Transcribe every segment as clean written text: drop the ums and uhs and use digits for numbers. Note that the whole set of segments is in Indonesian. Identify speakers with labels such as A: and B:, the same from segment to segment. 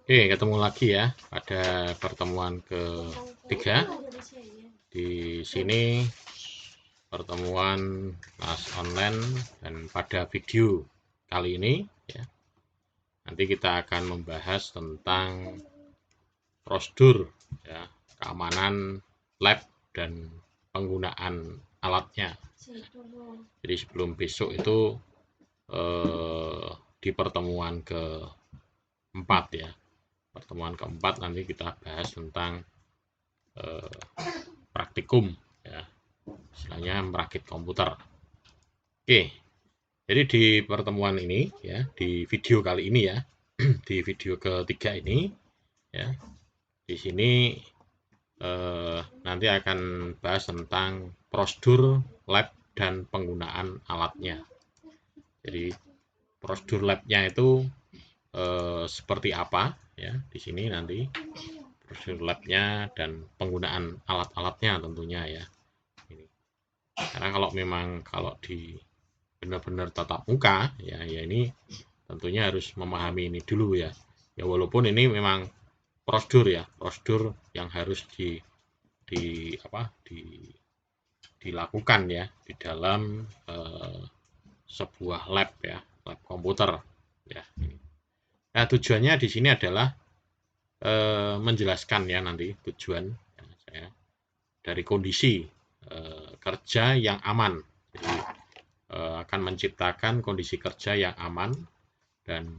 A: Oke, ketemu lagi ya pada pertemuan ketiga. Di sini pertemuan kelas online dan pada video kali ini ya, nanti kita akan membahas tentang prosedur ya, keamanan lab dan penggunaan alatnya. Jadi sebelum besok itu di pertemuan keempat ya. Pertemuan keempat nanti kita bahas tentang praktikum ya, istilahnya merakit komputer. Oke, jadi di pertemuan ini ya, di video kali ini ya, di video ketiga ini ya, di sini nanti akan bahas tentang prosedur lab dan penggunaan alatnya. Jadi prosedur labnya itu seperti apa ya, di sini nanti prosedur labnya dan penggunaan alat-alatnya tentunya ya. Ini. Karena kalau di benar-benar tatap muka ya ini tentunya harus memahami ini dulu ya. Ya walaupun ini memang prosedur yang harus di apa dilakukan ya di dalam sebuah lab ya, lab komputer ya. Nah, tujuannya di sini adalah menjelaskan ya nanti tujuan ya, saya dari kondisi kerja yang aman. Jadi akan menciptakan kondisi kerja yang aman dan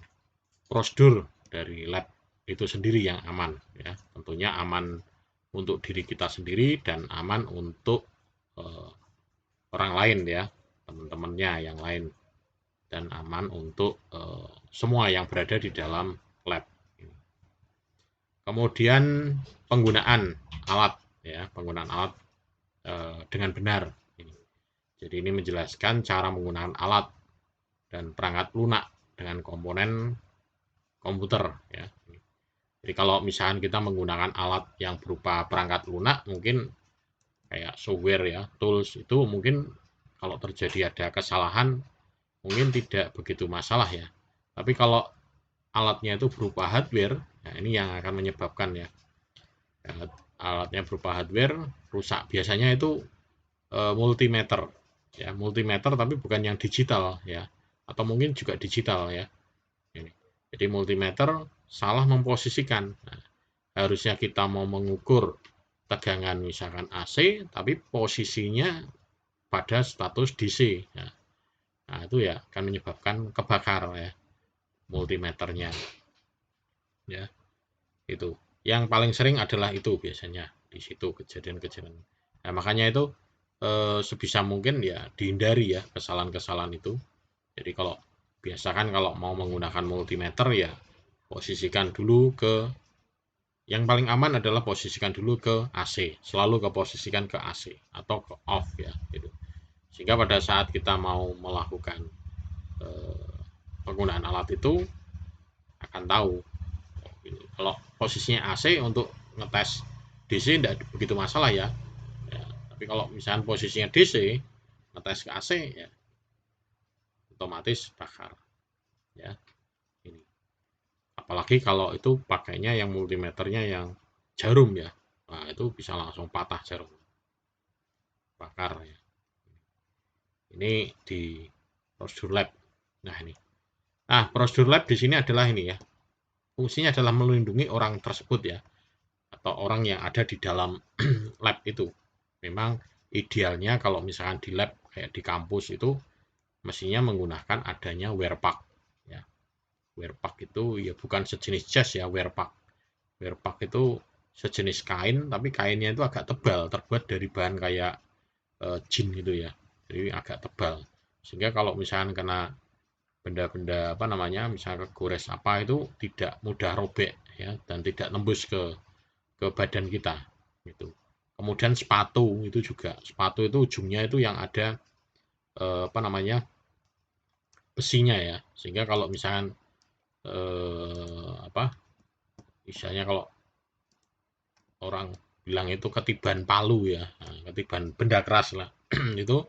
A: prosedur dari lab itu sendiri yang aman ya. Tentunya aman untuk diri kita sendiri dan aman untuk orang lain ya, teman-temannya yang lain, dan aman untuk semua yang berada di dalam lab. Kemudian penggunaan alat ya, penggunaan alat dengan benar. Jadi ini menjelaskan cara menggunakan alat dan perangkat lunak dengan komponen komputer ya. Jadi kalau misalkan kita menggunakan alat yang berupa perangkat lunak, mungkin kayak software ya, tools itu mungkin kalau terjadi ada kesalahan mungkin tidak begitu masalah ya. Tapi kalau alatnya itu berupa hardware, nah ini yang akan menyebabkan ya, alatnya berupa hardware rusak. Biasanya itu multimeter ya, multimeter tapi bukan yang digital ya, atau mungkin juga digital ya. Ini. Jadi multimeter salah memposisikan. Nah, harusnya kita mau mengukur tegangan misalkan AC, tapi posisinya pada status DC. Nah, itu ya akan menyebabkan kebakar ya multimeternya. Ya, itu. Yang paling sering adalah itu biasanya di situ kejadian-kejadian. Nah, makanya itu sebisa mungkin ya dihindari ya kesalahan-kesalahan itu. Jadi kalau biasakan kalau mau menggunakan multimeter ya posisikan dulu ke yang paling aman adalah posisikan dulu ke AC, selalu ke posisikan ke AC atau ke off ya gitu. Sehingga pada saat kita mau melakukan penggunaan alat itu akan tahu gitu. Kalau posisinya AC untuk ngetes DC tidak begitu masalah ya. Ya, tapi kalau misalnya posisinya DC ngetes ke AC ya otomatis bakar ya ini. Apalagi kalau itu pakainya yang multimeternya yang jarum ya. Nah, itu bisa langsung patah jarum. Bakar ya. Ini di prosedur lab. Nah, ini. Nah, prosedur lab di sini adalah ini ya. Fungsinya adalah melindungi orang tersebut ya atau orang yang ada di dalam lab itu. Memang idealnya kalau misalkan di lab kayak di kampus itu mestinya menggunakan adanya wear pack ya. Wear pack itu ya bukan sejenis jas ya, wear pack. Wear pack itu sejenis kain tapi kainnya itu agak tebal, terbuat dari bahan kayak jin gitu ya. Jadi agak tebal. Sehingga kalau misalkan kena benda-benda apa namanya, misalnya kegores apa itu tidak mudah robek ya dan tidak nembus ke badan kita gitu. Kemudian sepatu itu juga, sepatu itu ujungnya itu yang ada apa namanya besinya ya, sehingga kalau misalkan apa misalnya kalau orang bilang itu ketiban palu ya, nah, ketiban benda keras lah itu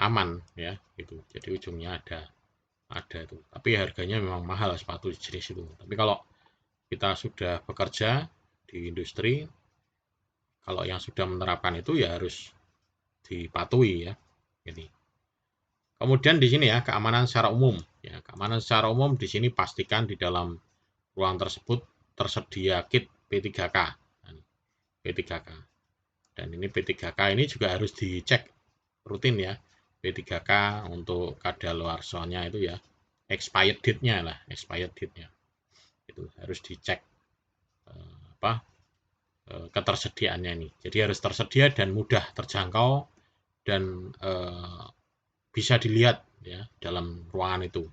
A: aman ya gitu. Jadi ujungnya ada itu. Tapi harganya memang mahal sepatu jenis itu. Tapi kalau kita sudah bekerja di industri, kalau yang sudah menerapkan itu ya harus dipatuhi ya. Jadi kemudian di sini ya keamanan secara umum. Ya, keamanan secara umum di sini pastikan di dalam ruang tersebut tersedia kit P3K. P3K. Dan ini P3K ini juga harus dicek rutin ya. P3K untuk kadaluarsanya itu ya, expired date-nya lah, expired date-nya. Itu harus dicek ketersediaannya ini. Jadi harus tersedia dan mudah terjangkau dan bisa dilihat ya dalam ruangan itu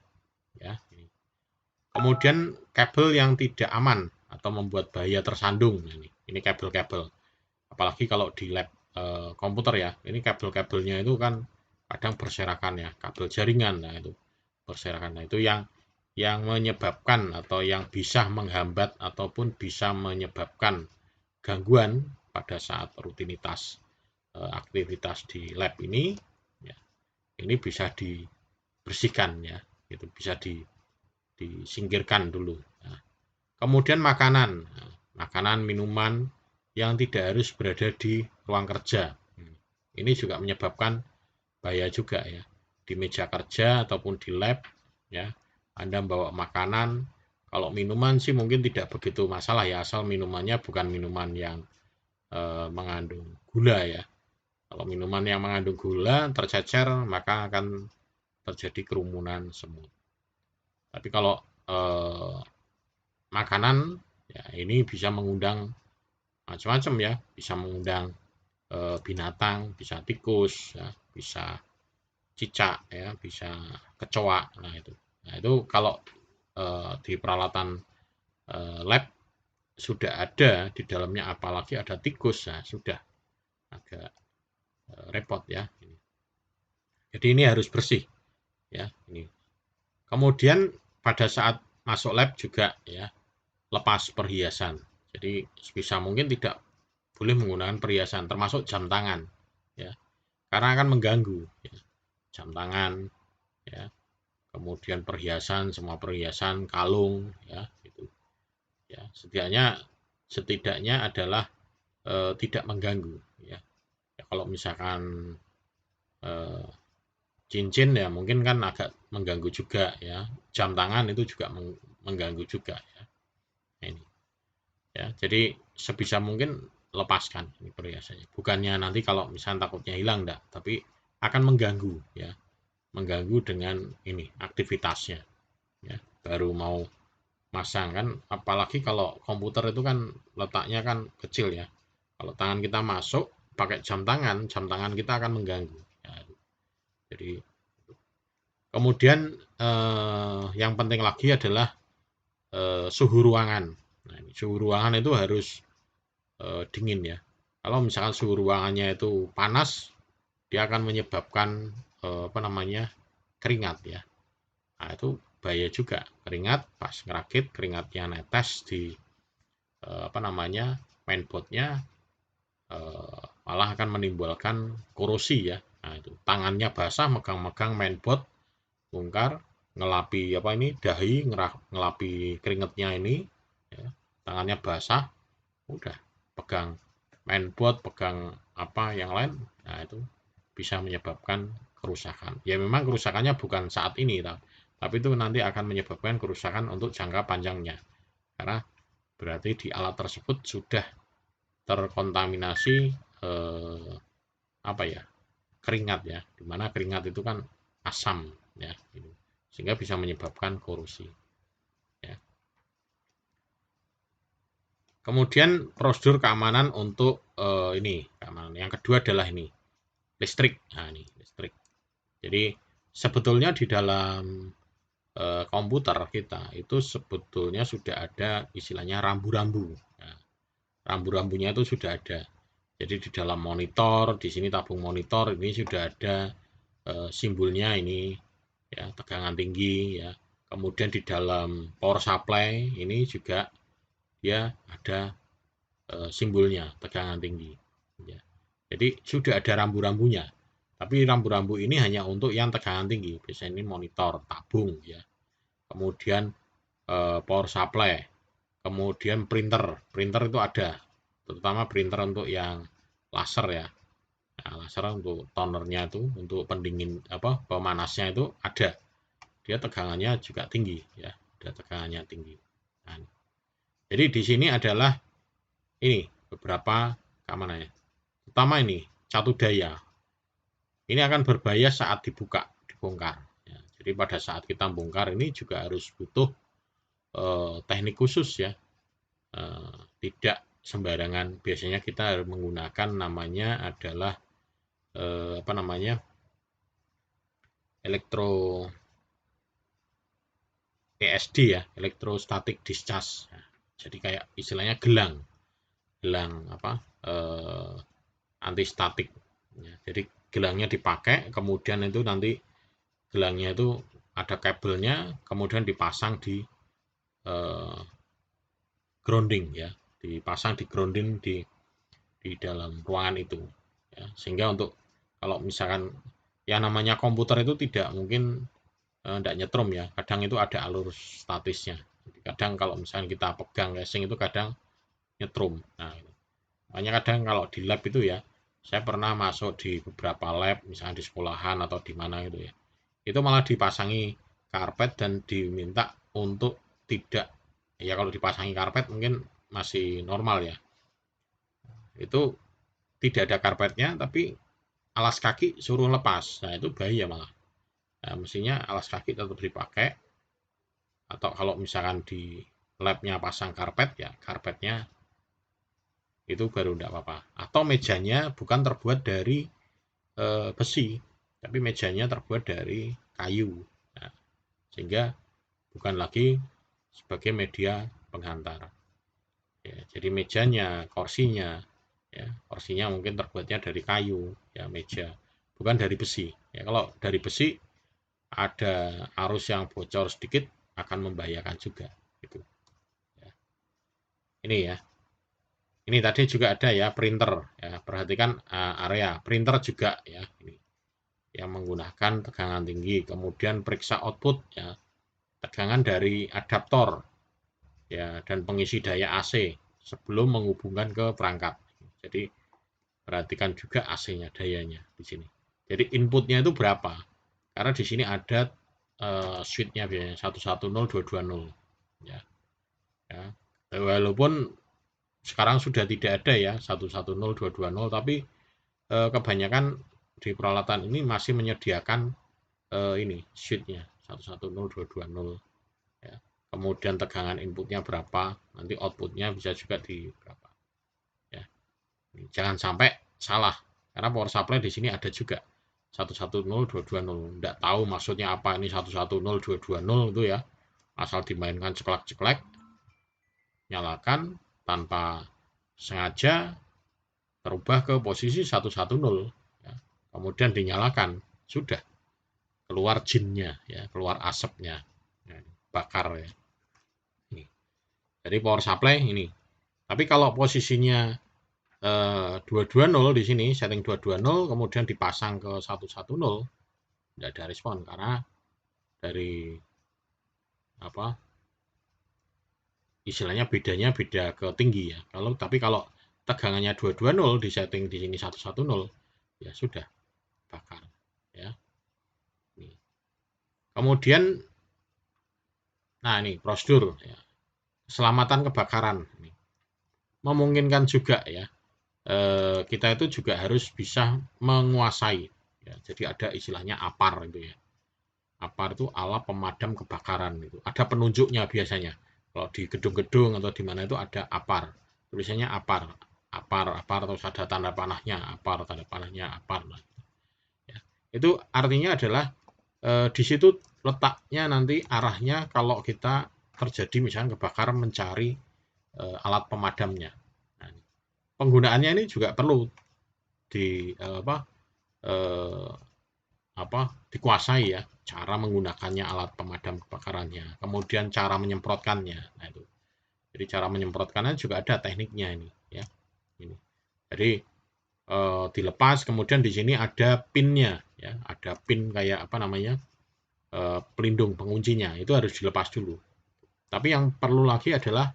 A: ya. Kemudian kabel yang tidak aman atau membuat bahaya tersandung. Nah, ini kabel-kabel. Apalagi kalau di lab komputer ya, ini kabel-kabelnya itu kan kadang berserakan ya, kabel jaringan. Nah, itu berserakan. Nah, itu yang menyebabkan atau yang bisa menghambat ataupun bisa menyebabkan gangguan pada saat rutinitas aktivitas di lab ini ya, ini bisa dibersihkan ya, itu bisa disingkirkan dulu. Nah, kemudian makanan, makanan, minuman yang tidak harus berada di ruang kerja. Ini juga menyebabkan bahaya juga ya. Di meja kerja ataupun di lab ya, Anda bawa makanan. Kalau minuman sih mungkin tidak begitu masalah ya, asal minumannya bukan minuman yang mengandung gula ya. Kalau minuman yang mengandung gula tercecer maka akan terjadi kerumunan semut. Tapi kalau makanan ya ini bisa mengundang macam-macam ya, bisa mengundang binatang, bisa tikus ya, bisa cicak ya, bisa kecoa. Nah itu kalau di peralatan lab sudah ada di dalamnya, apalagi ada tikus, nah sudah agak repot ya. Jadi ini harus bersih ya ini. Kemudian pada saat masuk lab juga ya, lepas perhiasan. Jadi sebisa mungkin tidak boleh menggunakan perhiasan, termasuk jam tangan ya, karena akan mengganggu ya. Jam tangan ya, kemudian perhiasan, semua perhiasan, kalung ya, itu ya, setidaknya adalah tidak mengganggu ya. Ya kalau misalkan cincin ya mungkin kan agak mengganggu juga ya, jam tangan itu juga mengganggu juga ya. Nah, ini ya, jadi sebisa mungkin lepaskan ini perhiasannya, bukannya nanti kalau misalnya takutnya hilang enggak, tapi akan mengganggu ya, mengganggu dengan ini aktivitasnya ya, baru mau masang kan, apalagi kalau komputer itu kan letaknya kan kecil ya, kalau tangan kita masuk pakai jam tangan kita akan mengganggu ya. Jadi kemudian yang penting lagi adalah suhu ruangan. Nah, suhu ruangan itu harus dingin ya. Kalau misalkan suhu ruangannya itu panas, dia akan menyebabkan keringat ya. Nah, itu bahaya juga. Keringat pas ngerakit, keringatnya netes di mainboardnya, malah akan menimbulkan korosi ya. Nah, itu tangannya basah megang-megang mainboard, bongkar, ngelapi dahi, ngelapi keringatnya ini ya, tangannya basah, udah pegang mainboard, pegang apa yang lain, nah itu bisa menyebabkan kerusakan. Ya memang kerusakannya bukan saat ini, tapi itu nanti akan menyebabkan kerusakan untuk jangka panjangnya. Karena berarti di alat tersebut sudah terkontaminasi keringat ya, dimana keringat itu kan asam ya, gitu. Sehingga bisa menyebabkan korosi. Ya. Kemudian prosedur keamanan untuk ini keamanan. Yang kedua adalah ini listrik. Nah ini listrik. Jadi sebetulnya di dalam komputer kita itu sebetulnya sudah ada istilahnya rambu-rambu. Nah, rambu-rambunya itu sudah ada. Jadi di dalam monitor, di sini tabung monitor ini sudah ada simbolnya ini ya, tegangan tinggi ya. Kemudian di dalam power supply ini juga dia ada simbolnya tegangan tinggi ya. Jadi sudah ada rambu-rambunya. Tapi rambu-rambu ini hanya untuk yang tegangan tinggi. Biasanya ini monitor, tabung ya. Kemudian power supply Kemudian printer itu ada, terutama printer untuk yang laser ya. Nah, laser untuk tonernya itu, untuk pendingin pemanasnya itu ada. Dia tegangannya juga tinggi ya, ada tegangannya tinggi. Nah, jadi di sini adalah ini beberapa keamanannya. Pertama ini catu daya. Ini akan berbahaya saat dibongkar. Ya, jadi pada saat kita bongkar ini juga harus butuh teknik khusus ya. Tidak sembarangan. Biasanya kita harus menggunakan namanya adalah elektro ESD ya, electrostatic discharge. Nah, jadi kayak istilahnya gelang anti statik. Ya, jadi gelangnya dipakai, kemudian itu nanti gelangnya itu ada kabelnya, kemudian dipasang di grounding ya, dipasang di grounding di dalam ruangan itu. Ya, sehingga untuk kalau misalkan ya namanya komputer itu tidak mungkin tidak nyetrum ya, kadang itu ada alur statisnya. Jadi kadang kalau misalkan kita pegang casing itu kadang nyetrum. Nah, makanya kadang kalau di lab itu ya, saya pernah masuk di beberapa lab, misalnya di sekolahan atau di mana gitu ya, itu malah dipasangi karpet dan diminta untuk tidak, ya kalau dipasangi karpet mungkin masih normal ya, itu tidak ada karpetnya tapi alas kaki suruh lepas. Nah itu bahaya malah. Nah, mestinya alas kaki tetap dipakai, atau kalau misalkan di labnya pasang karpet ya karpetnya itu baru tidak apa-apa. Atau mejanya bukan terbuat dari besi, tapi mejanya terbuat dari kayu. Nah, sehingga bukan lagi sebagai media penghantar. Ya, jadi mejanya, kursinya mungkin terbuatnya dari kayu, ya meja, bukan dari besi. Ya, kalau dari besi ada arus yang bocor sedikit akan membahayakan juga. Gitu. Ya. Ini ya. Ini tadi juga ada ya printer. Ya, perhatikan area printer juga ya. Ini yang menggunakan tegangan tinggi. Kemudian periksa output ya, tegangan dari adaptor ya dan pengisi daya AC sebelum menghubungkan ke perangkat. Jadi perhatikan juga AC-nya, dayanya di sini. Jadi inputnya itu berapa? Karena di sini ada switch-nya biasanya 110 220 ya. Ya. Walaupun sekarang sudah tidak ada ya 110 220, tapi kebanyakan di peralatan ini masih menyediakan ini switch-nya 110 220 ya. Kemudian tegangan inputnya berapa, nanti outputnya bisa juga di berapa ya. Jangan sampai salah, karena power supply di sini ada juga 110 220. Tidak tahu maksudnya apa ini 110 220 itu ya, asal dimainkan ceklek-ceklek, nyalakan tanpa sengaja terubah ke posisi 110 ya. Kemudian dinyalakan, sudah keluar jinnya ya, keluar asapnya ya, bakar ya. Ini. Jadi power supply ini. Tapi kalau posisinya 220 di sini, setting 220 kemudian dipasang ke 110, tidak ada respon karena dari apa istilahnya bedanya beda ke tinggi ya. Tapi kalau tegangannya 220 di setting di sini 110 ya sudah bakar ya. Nih. Kemudian nah ini prosedur ya. Keselamatan kebakaran ini. Memungkinkan juga ya. Kita itu juga harus bisa menguasai ya. Jadi ada istilahnya APAR itu ya. APAR itu alat pemadam kebakaran itu. Ada penunjuknya biasanya. Kalau di gedung-gedung atau di mana itu ada APAR. Tulisannya APAR. APAR atau ada tanda panahnya, APAR, tanda panahnya APAR. Ya. Itu artinya adalah di situ letaknya nanti arahnya kalau kita terjadi misalnya kebakaran mencari alat pemadamnya. Nah, penggunaannya ini juga perlu di dikuasai ya, cara menggunakannya alat pemadam kebakarannya, kemudian cara menyemprotkannya. Nah itu. Jadi cara menyemprotkannya juga ada tekniknya ini ya. Ini. Jadi dilepas, kemudian di sini ada pinnya ya, ada pin kayak pelindung penguncinya, itu harus dilepas dulu. Tapi yang perlu lagi adalah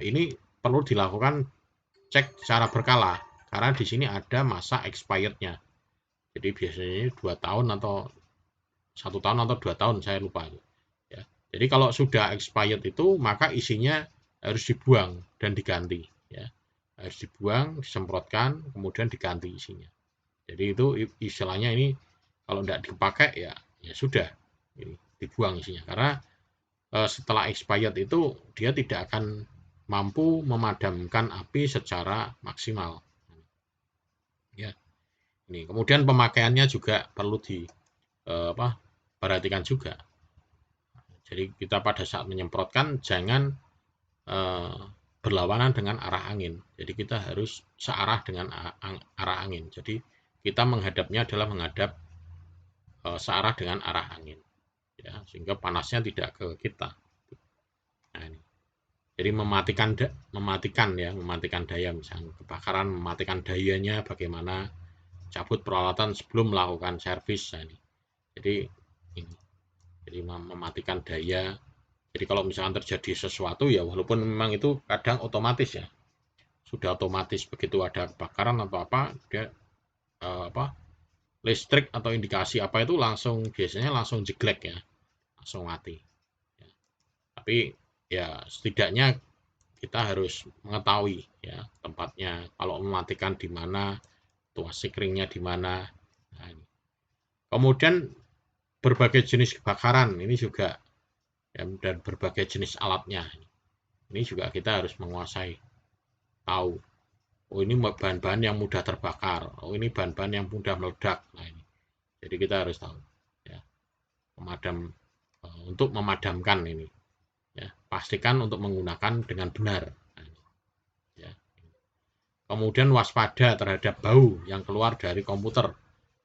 A: ini perlu dilakukan cek secara berkala karena di sini ada masa expirednya. Jadi biasanya 2 tahun atau 1 tahun atau 2 tahun, saya lupa ya. Jadi kalau sudah expired itu maka isinya harus dibuang dan diganti ya. Harus dibuang, disemprotkan, kemudian diganti isinya. Jadi itu istilahnya ini kalau tidak dipakai ya sudah ini dibuang isinya karena setelah expired itu dia tidak akan mampu memadamkan api secara maksimal. Ya, ini kemudian pemakaiannya juga perlu perhatikan juga. Jadi kita pada saat menyemprotkan jangan berlawanan dengan arah angin. Jadi kita harus searah dengan arah angin. Jadi kita menghadapnya adalah menghadap searah dengan arah angin. Ya, sehingga panasnya tidak ke kita. Nah, ini. Jadi mematikan daya, misalnya kebakaran, mematikan dayanya bagaimana, cabut peralatan sebelum melakukan servis. Nah, ini. Jadi ini. Jadi mematikan daya. Jadi kalau misalkan terjadi sesuatu ya walaupun memang itu kadang otomatis ya. Sudah otomatis begitu ada kebakaran atau apa, dia listrik atau indikasi apa itu biasanya langsung jeglek ya. Langsung mati. Ya. Tapi ya setidaknya kita harus mengetahui ya tempatnya, kalau mematikan di mana, tuas sikringnya di mana. Nah, ini. Kemudian berbagai jenis kebakaran ini juga ya, dan berbagai jenis alatnya. Ini juga kita harus menguasai, tahu. Oh ini bahan-bahan yang mudah terbakar, oh ini bahan-bahan yang mudah meledak. Nah, ini. Jadi kita harus tahu ya, untuk memadamkan ini. Ya, pastikan untuk menggunakan dengan benar. Ya. Kemudian waspada terhadap bau yang keluar dari komputer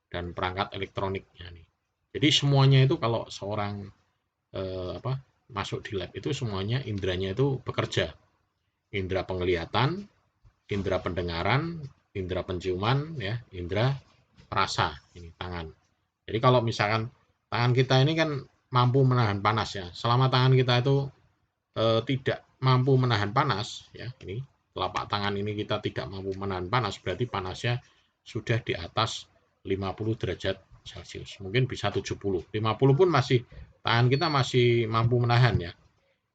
A: dan perangkat elektroniknya. Jadi semuanya itu kalau seorang masuk di lab itu semuanya indranya itu bekerja. Indra penglihatan, indra pendengaran, indra penciuman, ya, indra rasa, ini tangan. Jadi kalau misalkan tangan kita ini kan mampu menahan panas ya. Selama tangan kita itu tidak mampu menahan panas ya, ini telapak tangan ini kita tidak mampu menahan panas, berarti panasnya sudah di atas 50 derajat Celcius. Mungkin bisa 70. 50 pun masih tangan kita masih mampu menahan ya.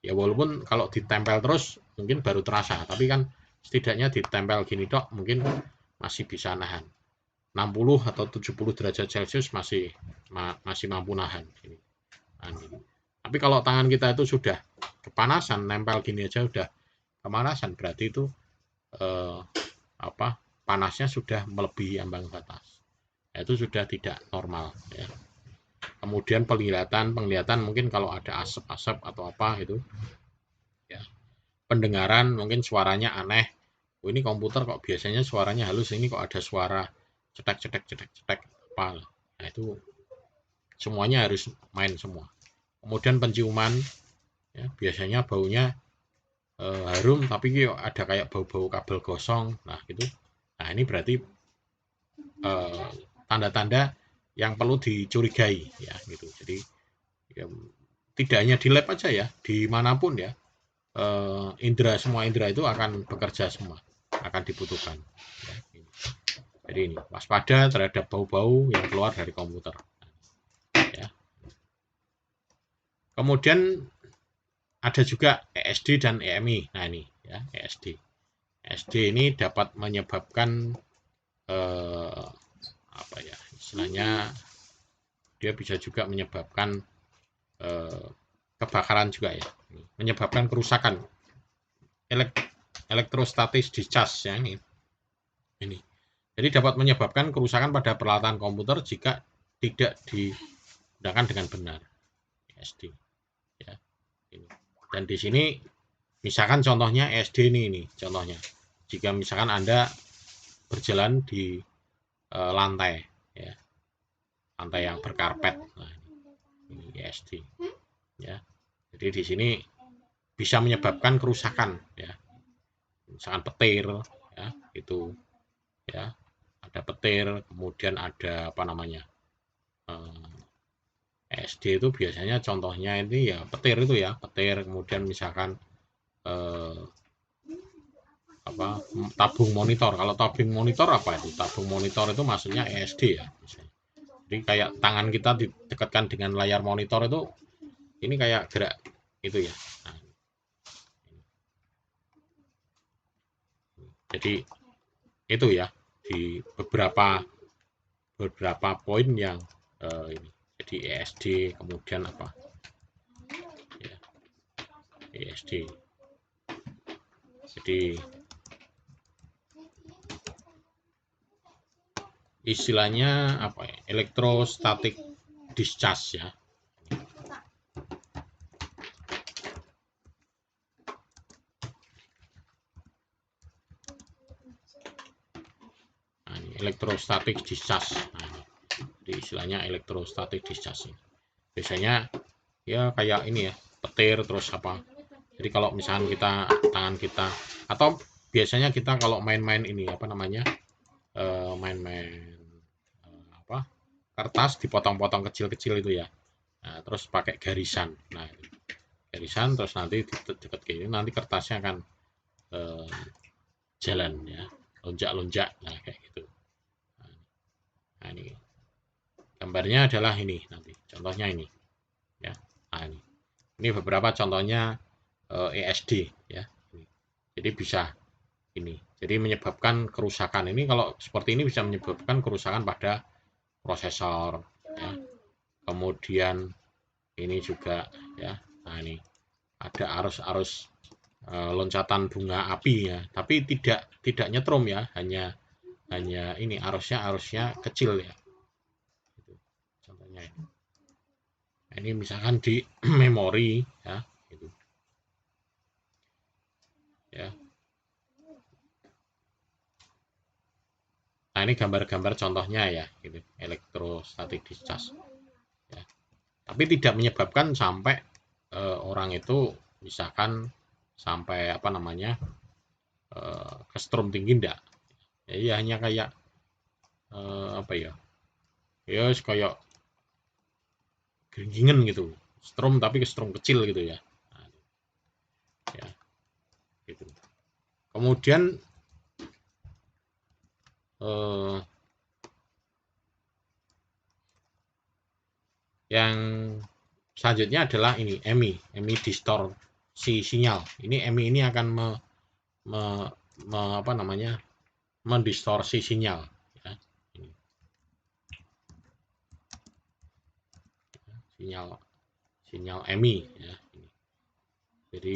A: Ya walaupun kalau ditempel terus mungkin baru terasa, tapi kan setidaknya ditempel gini dok mungkin masih bisa nahan. 60 atau 70 derajat Celcius masih mampu nahan ini. Tapi kalau tangan kita itu sudah kepanasan, nempel gini aja udah kepanasan, berarti itu panasnya sudah melebihi ambang batas. Itu sudah tidak normal ya. Kemudian penglihatan mungkin kalau ada asap-asap atau apa itu ya. Pendengaran mungkin suaranya aneh. Oh, ini komputer kok biasanya suaranya halus, ini kok ada suara cetek apa. Nah, itu semuanya harus main semua. Kemudian penciuman ya, biasanya baunya harum tapi ada kayak bau-bau kabel gosong. Nah, gitu. Nah, ini berarti tanda-tanda yang perlu dicurigai ya gitu. Jadi ya, tidak hanya di lab aja ya, dimanapun ya, semua indera itu akan bekerja semua, akan dibutuhkan. Ya, ini. Jadi ini waspada terhadap bau-bau yang keluar dari komputer. Ya. Kemudian ada juga ESD dan EMI. Nah ini ya ESD. ESD ini dapat menyebabkan istilahnya dia bisa juga menyebabkan kebakaran juga ya, menyebabkan kerusakan elektrostatis discharge ya ini. Jadi dapat menyebabkan kerusakan pada peralatan komputer jika tidak digunakan dengan benar. ESD ya ini. Dan di sini misalkan contohnya ESD ini contohnya. Jika misalkan Anda berjalan di lantai ya, lantai yang berkarpet, nah, ini ESD ya. Jadi di sini bisa menyebabkan kerusakan ya, misalkan petir ya, itu ya, ada petir, kemudian ada ESD itu biasanya contohnya ini ya petir itu ya, petir, kemudian misalkan tabung monitor. Kalau tabung monitor apa itu? Tabung monitor itu maksudnya ESD ya. Jadi kayak tangan kita didekatkan dengan layar monitor itu, ini kayak gerak itu ya. Nah, jadi itu ya di beberapa poin yang ini. Jadi ESD, kemudian apa? Ya, ESD. Jadi istilahnya apa ya? Electrostatic discharge ya. Nah, ini electrostatic discharge. Nah, ini. Jadi istilahnya electrostatic discharge. Biasanya ya kayak ini ya, petir terus apa. Jadi kalau misalkan kita tangan kita, atau biasanya kita kalau main-main ini apa namanya, main-main apa, kertas dipotong-potong kecil-kecil itu ya. Nah, terus pakai garisan. Nah, garisan terus nanti deket kayak ini, nanti kertasnya akan jalan ya, lonjak-lonjak. Nah, kayak gitu. Nah, ini gambarnya adalah ini, nanti contohnya ini ya. Nah, ini beberapa contohnya ESD ya. Jadi bisa ini. Jadi menyebabkan kerusakan. Ini kalau seperti ini bisa menyebabkan kerusakan pada prosesor ya. Kemudian ini juga ya. Nah, ini ada arus-arus loncatan bunga api ya, tapi tidak nyetrum ya, hanya ini arusnya kecil ya. Itu contohnya ini. Nah, ini misalkan di memori ya, gitu. Ya. Nah, ini gambar-gambar contohnya ya, gitu. Electrostatic discharge. Ya. Tapi tidak menyebabkan sampai orang itu misalkan sampai apa namanya kesetrum tinggi, enggak. Ya, hanya kayak apa ya? Ya kayak geringingan gitu. Strom tapi kesetrum kecil gitu ya. Nah, ya, gitu. Kemudian yang selanjutnya adalah ini EMI distorsi sinyal. Ini EMI ini akan apa namanya, mendistorsi sinyal ya. Ini. Sinyal EMI ya. Ini. Jadi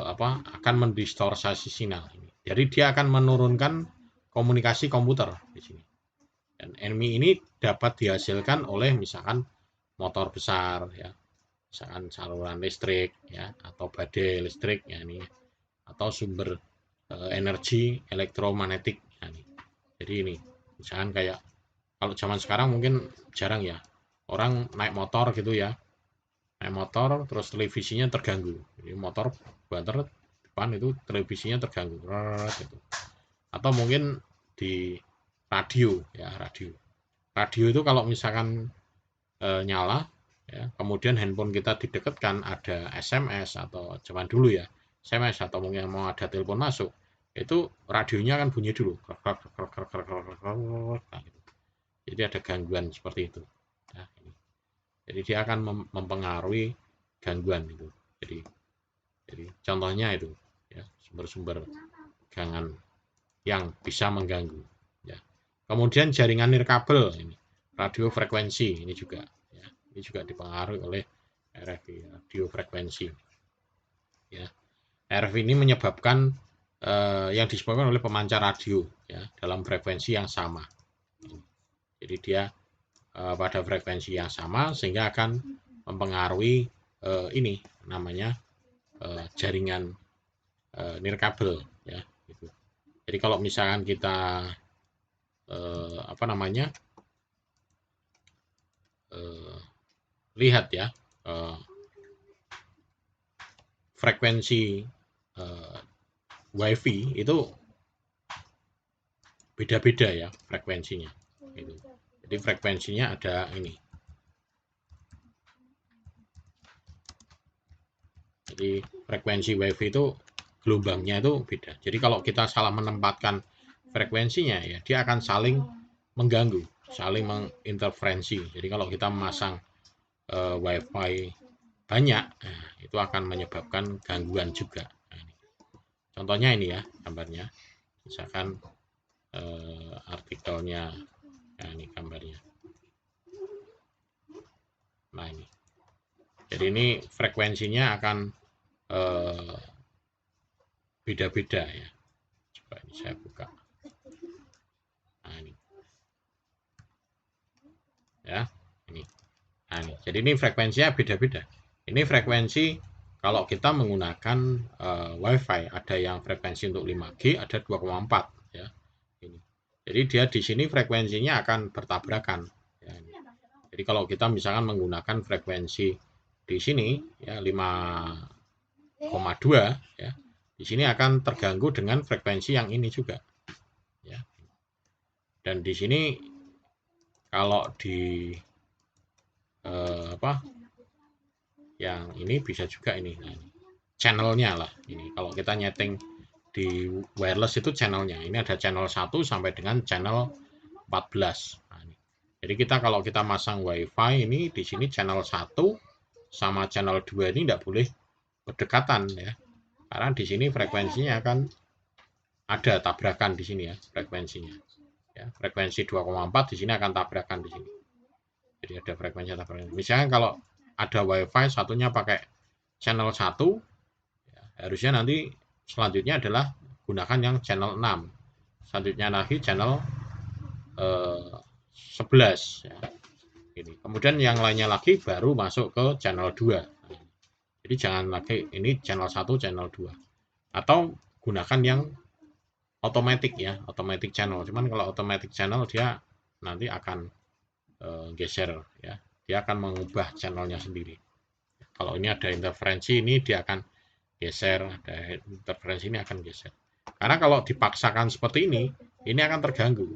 A: apa, akan mendistorsi sinyal ini. Jadi dia akan menurunkan komunikasi komputer di sini. Dan EMI ini dapat dihasilkan oleh misalkan motor besar ya, misalkan saluran listrik ya, atau badai listrik ya, ini, atau sumber energi elektromagnetik ya, ini. Jadi ini misalkan kayak kalau zaman sekarang mungkin jarang ya orang naik motor gitu ya, naik motor terus televisinya terganggu. Jadi motor banter depan itu televisinya terganggu gitu. Atau mungkin di radio ya, radio itu kalau misalkan nyala ya, kemudian handphone kita didekatkan, ada SMS atau zaman dulu ya, SMS atau mungkin mau ada telepon masuk, itu radionya kan bunyi dulu. Nah, gitu. Jadi ada gangguan seperti itu. Nah, ini. Jadi dia akan mempengaruhi gangguan itu. Jadi contohnya itu ya, sumber-sumber gangguan yang bisa mengganggu ya. Kemudian jaringan nirkabel ini, radio frekuensi ini juga ya, ini juga dipengaruhi oleh RF radio frekuensi ya. RF ini menyebabkan yang disebabkan oleh pemancar radio ya, dalam frekuensi yang sama. Jadi dia pada frekuensi yang sama sehingga akan mempengaruhi ini namanya jaringan nirkabel ya, gitu. Jadi kalau misalkan kita apa namanya lihat ya frekuensi WiFi itu beda-beda ya frekuensinya gitu. Jadi frekuensinya ada ini. Jadi frekuensi WiFi itu gelombangnya itu beda. Jadi kalau kita salah menempatkan frekuensinya ya dia akan saling mengganggu, saling menginterferensi. Jadi kalau kita memasang WiFi banyak, itu akan menyebabkan gangguan juga. Nah, contohnya ini ya gambarnya, misalkan artikelnya, nah ini gambarnya. Nah ini, jadi ini frekuensinya akan beda-beda ya. Coba ini saya buka. Nah ini, ya ini. Nah ini, jadi ini frekuensinya beda-beda. Ini frekuensi kalau kita menggunakan WiFi, ada yang frekuensi untuk 5G, ada 2,4 ya. Ini. Jadi dia di sini frekuensinya akan bertabrakan. Ya, ini. Jadi kalau kita misalkan menggunakan frekuensi di sini ya 5,2 ya, di sini akan terganggu dengan frekuensi yang ini juga. Ya. Dan di sini kalau di yang ini bisa juga ini, nah, ini channelnya lah ini. Kalau kita nyeting di wireless itu channelnya, ini ada channel 1 sampai dengan channel 14. Nah, ini. Jadi kita kalau kita masang WiFi ini di sini channel 1 sama channel 2 ini tidak boleh berdekatan ya. Karena di sini frekuensinya akan ada tabrakan di sini ya frekuensinya. Ya, frekuensi 2,4 di sini akan tabrakan di sini. Jadi ada frekuensi tabrakan. Misalnya kalau ada WiFi satunya pakai channel 1 ya, harusnya nanti selanjutnya adalah gunakan yang channel 6, selanjutnya lagi channel 11 ya. Ini. Kemudian yang lainnya lagi baru masuk ke channel 2. Jadi jangan lagi ini channel 1 channel 2 atau gunakan yang automatic ya, automatic channel. Cuman kalau automatic channel dia nanti akan geser ya, dia akan mengubah channelnya sendiri. Kalau ini ada interferensi ini dia akan geser, ada interferensi ini akan geser. Karena kalau dipaksakan seperti ini akan terganggu.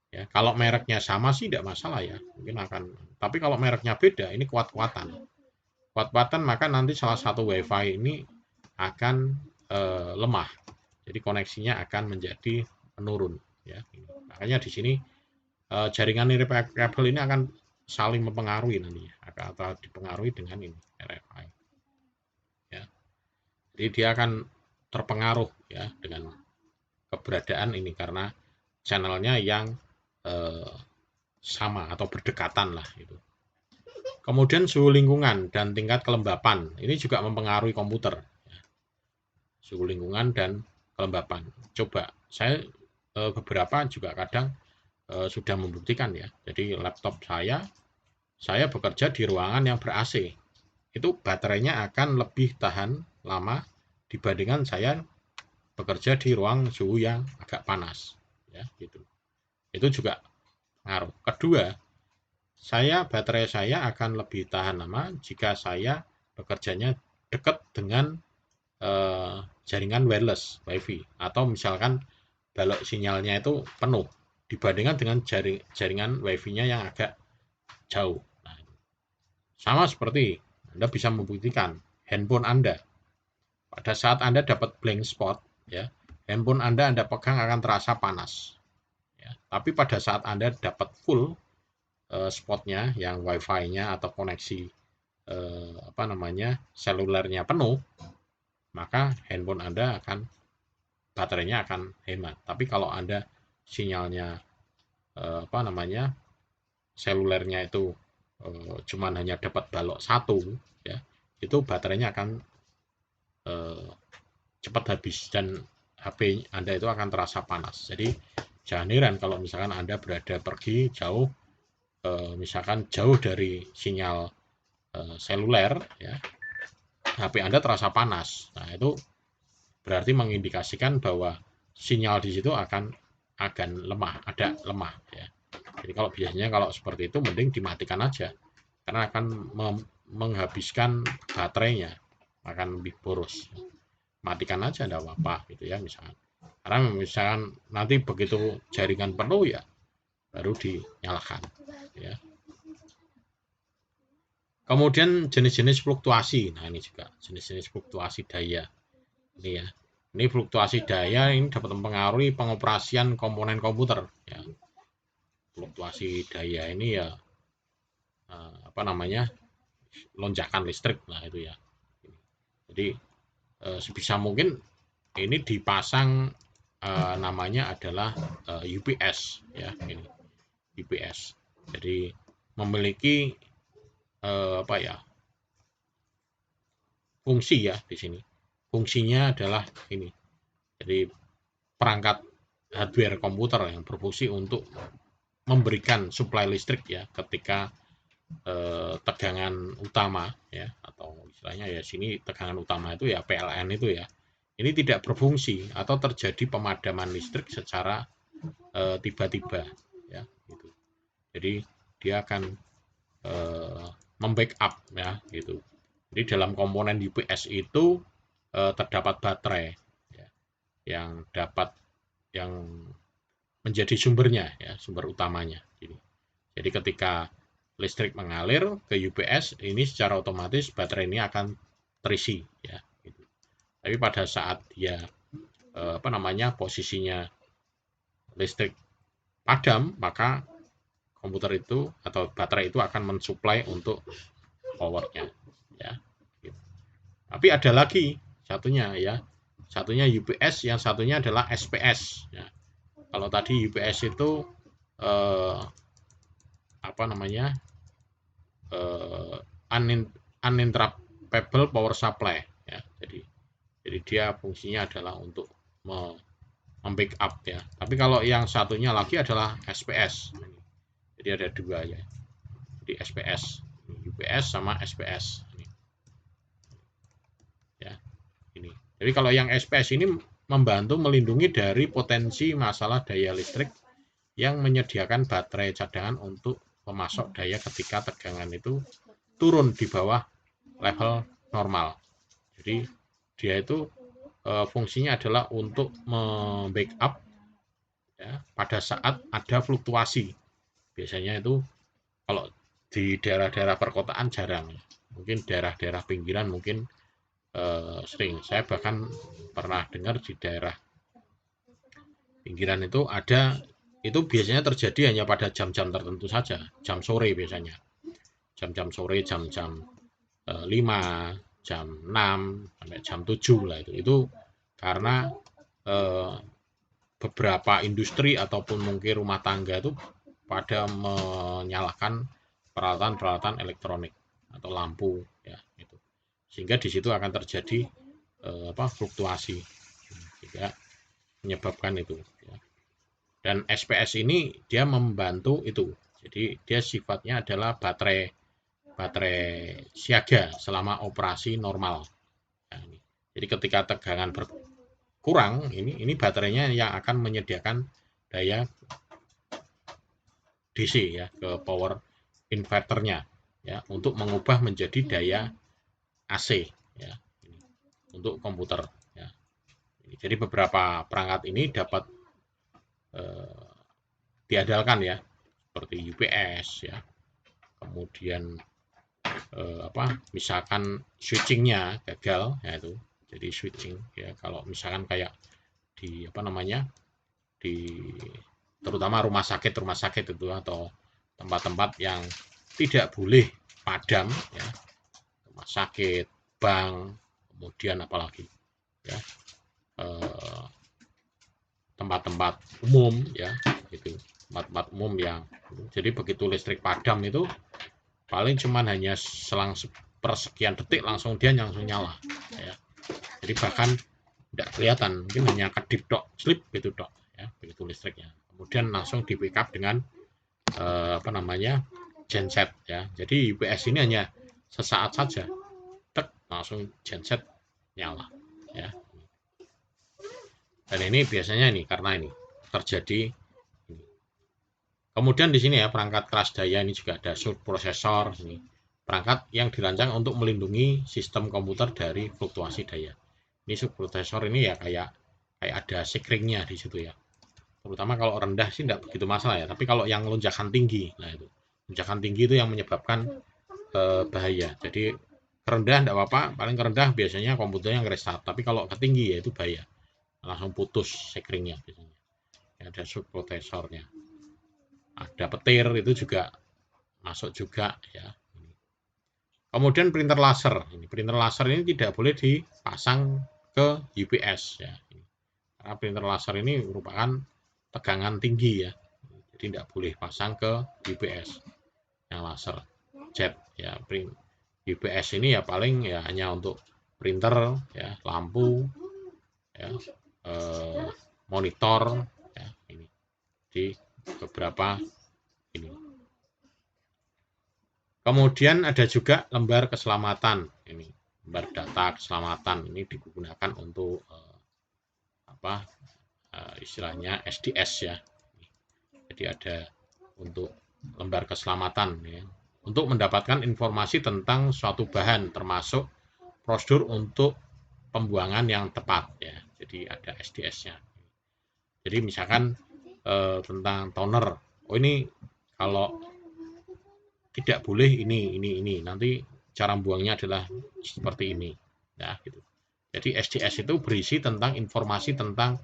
A: Ya, kalau mereknya sama sih tidak masalah ya, mungkin akan. Tapi kalau mereknya beda, ini kuat-kuatan, maka nanti salah satu WiFi ini akan lemah. Jadi koneksinya akan menjadi menurun. Ya, makanya di sini jaringan nirkabel kabel ini akan saling mempengaruhi nanti atau dipengaruhi dengan ini RFI ya. Jadi dia akan terpengaruh ya dengan keberadaan ini karena channelnya yang sama atau berdekatan lah itu. Kemudian suhu lingkungan dan tingkat kelembapan ini juga mempengaruhi komputer ya. Suhu lingkungan dan kelembapan. Coba saya beberapa juga kadang sudah membuktikan ya. Jadi laptop saya bekerja di ruangan yang ber-AC. Itu baterainya akan lebih tahan lama dibandingkan saya bekerja di ruang suhu yang agak panas. Ya, gitu. Itu juga ngaruh. Kedua, baterai saya akan lebih tahan lama jika saya bekerjanya dekat dengan jaringan wireless WiFi atau misalkan balok sinyalnya itu penuh dibandingkan dengan jaringan WiFi-nya yang agak jauh. Nah, sama seperti Anda bisa membuktikan handphone Anda. Pada saat Anda dapat blank spot, ya, handphone Anda pegang akan terasa panas. Ya, tapi pada saat Anda dapat full spotnya, yang WiFi-nya atau koneksi selulernya penuh, maka handphone Anda baterainya akan hemat. Tapi kalau Anda sinyalnya selulernya itu cuman hanya dapat balok 1 ya, itu baterainya akan cepat habis dan HP Anda itu akan terasa panas. Jadi jangan heran kalau misalkan Anda pergi jauh, misalkan jauh dari sinyal seluler ya, HP Anda terasa panas. Nah, itu berarti mengindikasikan bahwa sinyal di situ akan lemah, ada lemah ya. Jadi kalau seperti itu mending dimatikan aja karena akan menghabiskan baterainya, akan lebih boros. Matikan aja enggak apa-apa gitu ya misalkan. Karena misalkan nanti begitu jaringan penuh ya baru dinyalakan ya. Kemudian jenis-jenis fluktuasi. Nah, ini juga jenis-jenis fluktuasi daya. Ini ya. Ini fluktuasi daya ini dapat mempengaruhi pengoperasian komponen komputer. Ya. Fluktuasi daya ini ya apa namanya, lonjakan listrik lah itu ya. Jadi sebisa mungkin ini dipasang namanya adalah UPS ya, ini UPS. Jadi memiliki apa ya, fungsi ya di sini. Fungsinya adalah ini. Jadi perangkat hardware komputer yang berfungsi untuk memberikan suplai listrik ya ketika tegangan utama ya, atau istilahnya ya sini tegangan utama itu ya PLN itu ya, ini tidak berfungsi atau terjadi pemadaman listrik secara tiba-tiba ya gitu. Jadi dia akan membackup ya gitu. Jadi dalam komponen UPS itu terdapat baterai ya, yang menjadi sumbernya ya, sumber utamanya. Jadi ketika listrik mengalir ke UPS ini secara otomatis baterai ini akan terisi ya. Gitu. Tapi pada saat dia apa namanya, posisinya listrik padam, maka komputer itu atau baterai itu akan mensuplai untuk powernya ya. Gitu. Tapi ada lagi satunya ya, satunya UPS, yang satunya adalah SPS ya. Kalau tadi UPS itu apa namanya, uninterruptible power supply ya. Jadi dia fungsinya adalah untuk membackup ya. Tapi kalau yang satunya lagi adalah SPS. Jadi ada dua ya. Jadi SPS, UPS sama SPS ini. Ya, ini. Jadi kalau yang SPS ini membantu melindungi dari potensi masalah daya listrik yang menyediakan baterai cadangan untuk pemasok daya ketika tegangan itu turun di bawah level normal. Jadi dia itu fungsinya adalah untuk membackup ya, pada saat ada fluktuasi. Biasanya itu kalau di daerah-daerah perkotaan jarang, mungkin daerah-daerah pinggiran mungkin sering. Saya bahkan pernah dengar di daerah pinggiran itu ada, itu biasanya terjadi hanya pada jam-jam tertentu saja, jam sore biasanya, jam-jam sore, jam-jam 5, jam 6 sampai jam 7 lah itu karena beberapa industri ataupun mungkin rumah tangga itu pada menyalakan peralatan-peralatan elektronik atau lampu ya itu, sehingga di situ akan terjadi fluktuasi sehingga menyebabkan itu ya. Dan SPS ini dia membantu itu, jadi dia sifatnya adalah baterai siaga selama operasi normal. Nah, ini. Jadi ketika tegangan berkurang, ini baterainya yang akan menyediakan daya DC ya ke power inverternya ya, untuk mengubah menjadi daya AC ya, ini, untuk komputer ya. Jadi beberapa perangkat ini dapat diandalkan ya, seperti UPS ya, kemudian misalkan switchingnya gagal ya itu, jadi switching ya, kalau misalkan kayak di apa namanya, di terutama rumah sakit itu atau tempat-tempat yang tidak boleh padam ya, rumah sakit, bank, kemudian apalagi ya tempat-tempat umum ya, itu tempat-tempat umum yang jadi begitu listrik padam itu paling cuman hanya selang persekian detik langsung dia langsung nyala ya. Jadi bahkan tidak kelihatan, mungkin hanya kedip dok, slip gitu dok ya, begitu listriknya. Kemudian langsung di backup dengan apa namanya, genset ya. Jadi UPS ini hanya sesaat saja, tek langsung genset nyala ya. Dan ini biasanya ini karena ini terjadi. Kemudian di sini ya, perangkat keras daya ini juga ada subprosesor ini. Perangkat yang dirancang untuk melindungi sistem komputer dari fluktuasi daya. Ini subprosesor ini ya kayak ada sekringnya di situ ya. Terutama kalau rendah sih tidak begitu masalah ya, tapi kalau yang lonjakan tinggi, nah itu lonjakan tinggi itu yang menyebabkan bahaya. Jadi rendah tidak apa-apa, paling rendah biasanya komputernya nge-restart, tapi kalau ketinggi ya itu bahaya. langsung putus sekringnya biasanya. Ada subprosesornya, ada petir itu juga masuk juga ya. Kemudian printer laser. Printer laser ini tidak boleh dipasang ke UPS ya. Karena printer laser ini merupakan tegangan tinggi ya. Jadi tidak boleh pasang ke UPS yang laser jet ya. UPS ini ya paling ya hanya untuk printer ya, lampu ya, monitor ya, ini di beberapa ini. Kemudian ada juga lembar keselamatan ini, lembar data keselamatan ini digunakan untuk istilahnya SDS ya. Jadi ada untuk lembar keselamatan ya, untuk mendapatkan informasi tentang suatu bahan termasuk prosedur untuk pembuangan yang tepat ya. Jadi ada SDS-nya. Jadi misalkan tentang toner, oh ini kalau tidak boleh ini, nanti cara buangnya adalah seperti ini ya gitu. Jadi SDS itu berisi tentang informasi tentang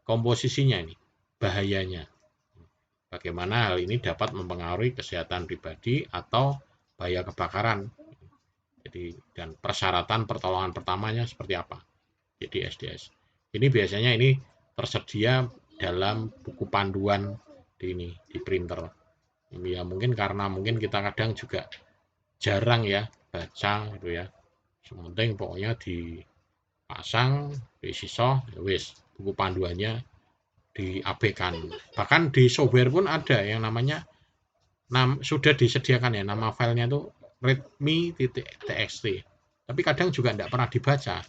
A: komposisinya ini, bahayanya. Bagaimana hal ini dapat mempengaruhi kesehatan pribadi atau bahaya kebakaran. Jadi dan persyaratan pertolongan pertamanya seperti apa. Jadi SDS. Ini biasanya ini tersedia dalam buku panduan di printer. Ini ya mungkin karena mungkin kita kadang juga jarang ya baca gitu ya. Sementing pokoknya dipasang, disiso, ya wis buku panduannya diabaikan. Bahkan di software pun ada yang namanya sudah disediakan ya, nama filenya itu readme.txt. Tapi kadang juga tidak pernah dibaca.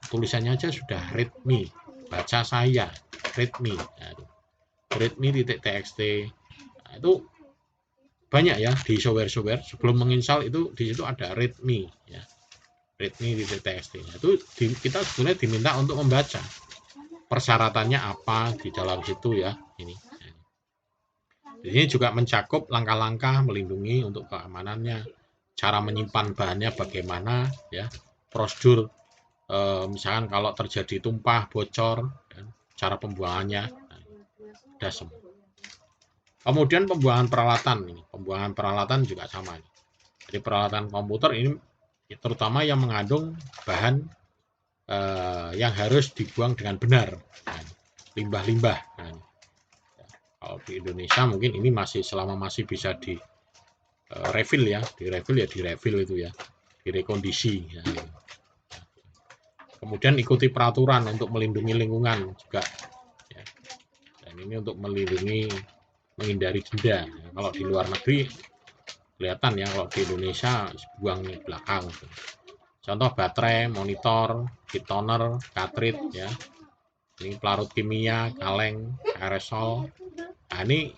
A: Tulisannya aja sudah readme, baca saya, readme. Nah, readme.txt. Nah, itu banyak ya di software sebelum menginstal itu di situ ada readme ya. Readme.txt. Nah, itu kita sebenarnya diminta untuk membaca persyaratannya apa di dalam situ ya ini. Ini juga mencakup langkah-langkah melindungi untuk keamanannya, cara menyimpan bahannya bagaimana ya, prosedur misalkan kalau terjadi tumpah, bocor, ya, cara pembuangannya, ada semua. Kemudian pembuangan peralatan ini, pembuangan peralatan juga sama. Jadi peralatan komputer ini terutama yang mengandung bahan yang harus dibuang dengan benar, limbah-limbah. Kalau di Indonesia mungkin ini selama masih bisa di refill ya, di refill itu ya, direkondisi. Ya. Kemudian ikuti peraturan untuk melindungi lingkungan juga. Ya. Dan ini untuk menghindari denda. Ya, kalau di luar negeri kelihatan ya, kalau di Indonesia buang di belakang. Contoh baterai, monitor, heat toner, cartridge ya. Ini pelarut kimia, kaleng, aerosol. Nah, ini